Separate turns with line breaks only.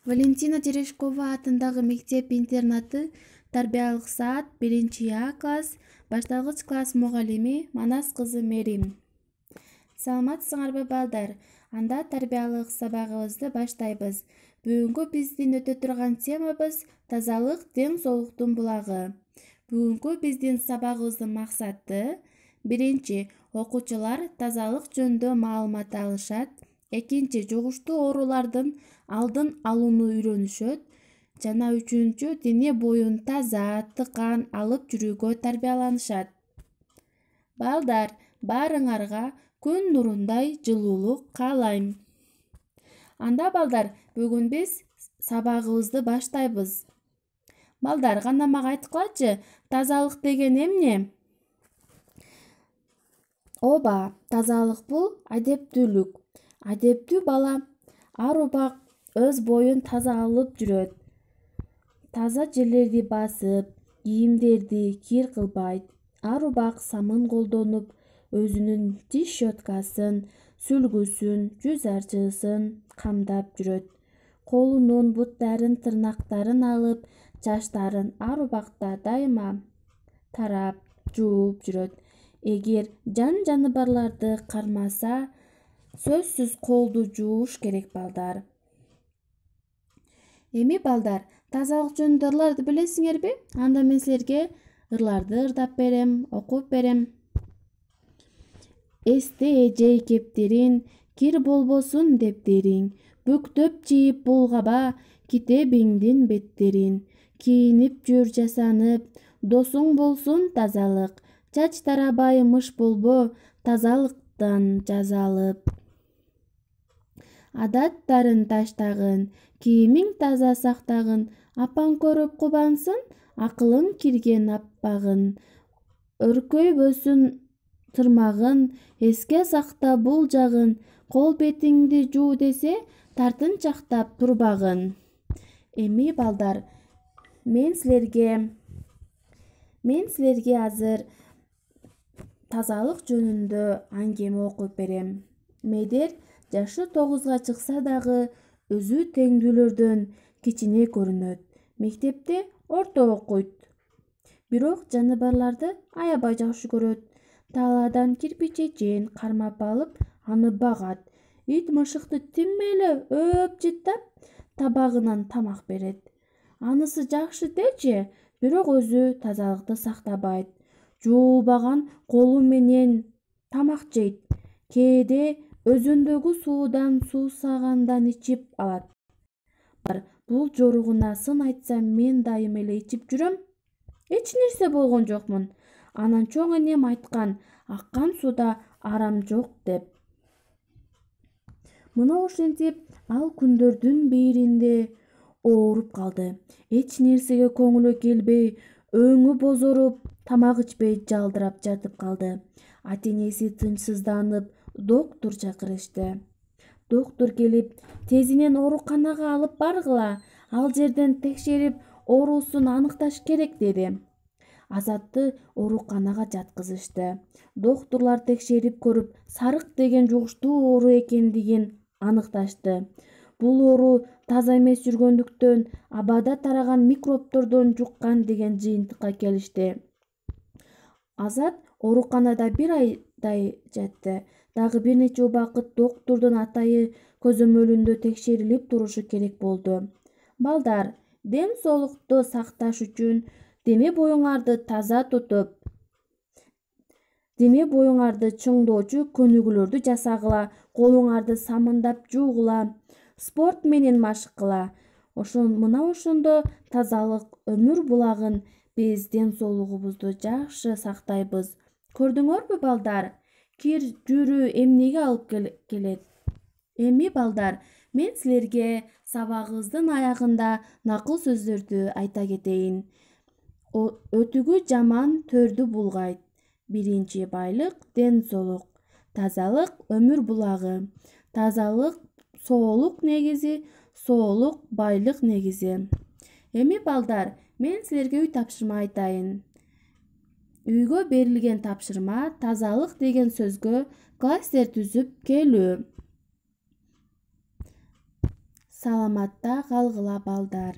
Валентина Терешкова атындагы мектеп-интернаты тарбиялык саат 1А класс, башталгыч класс мугалими Манас кызы Мерим. Саламатсыңарбы балдар? Анда тарбиялык сабагыбызды баштайбыз. Бүгүнкү биздин өтө турган темабыз тазалык ден соолуктун булагы. Бүгүнкү биздин сабагыбыздын максаты: биринчи, окуучулар тазалык жөнүндө маалымат алышат. Экинчи, жугуштуу оорулардын алдын алууну үйрөнүшөт. Жана үчүнчү, дене боюн таза, тыкан алып жүрүүгө тарбияланышат. Балдар, баарыңарга күн нурундай жылуулук каалайм. Анда балдар, бүгүн биз сабагыбызды баштайбыз. Балдар, кана мага айткылачы, тазалык деген эмне? Ооба, тазалык бул адептүүлүк. Адептүү бала ар убак өз боюн таза алып жүрөт. Таза жерлерди басып, кийимдерди кир кылбайт. Ар убак самын колдонуп, өзүнүн тиш щеткасын, сүлгүсүн, жүз арчысын камдап жүрөт. Колунун буттарын, тырнактарын алып, чачтарын ар убакта дайыма тарап, жууп жүрөт. Эгер жаныбарларды кармаса, сөзсүз колду жууш керек балдар. Эми балдар, тазалык жөнүндө ырларды билесиңерби? Анда мен силерге ырларды ырдап берем, окуп берем. Эсте эжей кептерин, кир болбосун дептериң. Бүктөп чийип булгаба китебиңдин беттерин. Кийинип жүр жасанып, досуң болсун тазалык. Чач тарабай мыш болбо, тазалыктан жазалып. Адаттарын таштагын, кийимиң таза сактагын. Апаң көрүп кубансын, акылың кирген аппагын. Өркөйбөсүн тырмагын, эске сакта бул жагын. Кол бетиңди жуу десе, тартынчактап турбагын. Эми балдар, мен силерге азыр тазалык жөнүндө аңгеме окуп берем. Медер жашы 9-га чыкса дагы өзү теңдүүлөрдөн кичине көрүнөт. Мектепте орто окуйт. Бирок жаныбарларды аябай жакшы көрөт. Талаадан кирпичечен кармап алып, аны багат. Ит мышыкты тиңме эле өөп жыттап, табагынан тамак берет. Анысы жакшы дечи, бирок өзү тазалыкты сактабайт. Жуулбаган колу менен тамак жейт. Кээде өзөндөгү суудан суусагандан ичип алат. Бул жоругуна сын айтсам, мен дайым эле ичип жүрөм. Эч нерсе болгон жокмун. Анан чоң энем айткан, аккан сууда арам жок деп. Мына ошентип ал күндөрдүн биринде ооруп калды. Эч нерсеге көңүлү келбей, өңү бозоруп, тамак ичпей жалдырап жатып калды. Ата-энеси тынчсызданып, доктур чакырышты. Доктур келип, тезинен ооруканага алып баргыла, ал жерден текшерип, оорусун аныкташ керек деди. Азатты ооруканага жаткызышты. Доктурлар текшерип көрүп, сарык деген жугуштуу оору экендигин аныкташты. Бул оору таза эмес жүргөндүктөн абада тараган микробтордон жуккан деген жыйынтыкка келишти. Азат ооруканада 1 айдай жатты. Дагы бир нече убакыт доктурдун атайы көзөмөлүндө текшерилип турушу керек болду. Балдар, ден соолукту сакташ үчүн дене боюңарды таза тутуп, дене боюңарды чыңдоочу көнүгүүлөрдү жасагыла, колуңарды самындап жуугула, спорт менен машыккыла. Мына ошондо тазалык өмүр булагын биз ден соолугубузду жакшы сактайбыз. Көрдүңөрбү балдар? Кир жүрүү эмнеге алып келет? Эми балдар, мен силерге сабагыбыздын аягында накыл сөздөрдү айта кетейин. Өтүгү жаман төрдү булгайт. Биринчи байлык ден соолук. Тазалык өмүр булагы. Тазалык соолук негизи, соолук байлык негизи. Эми балдар, мен силерге үй тапшырма айтайын. Үйгө берилген тапшырма тазалык деген сөзгө кластер түзүп келүү. Саламатта калгыла балдар.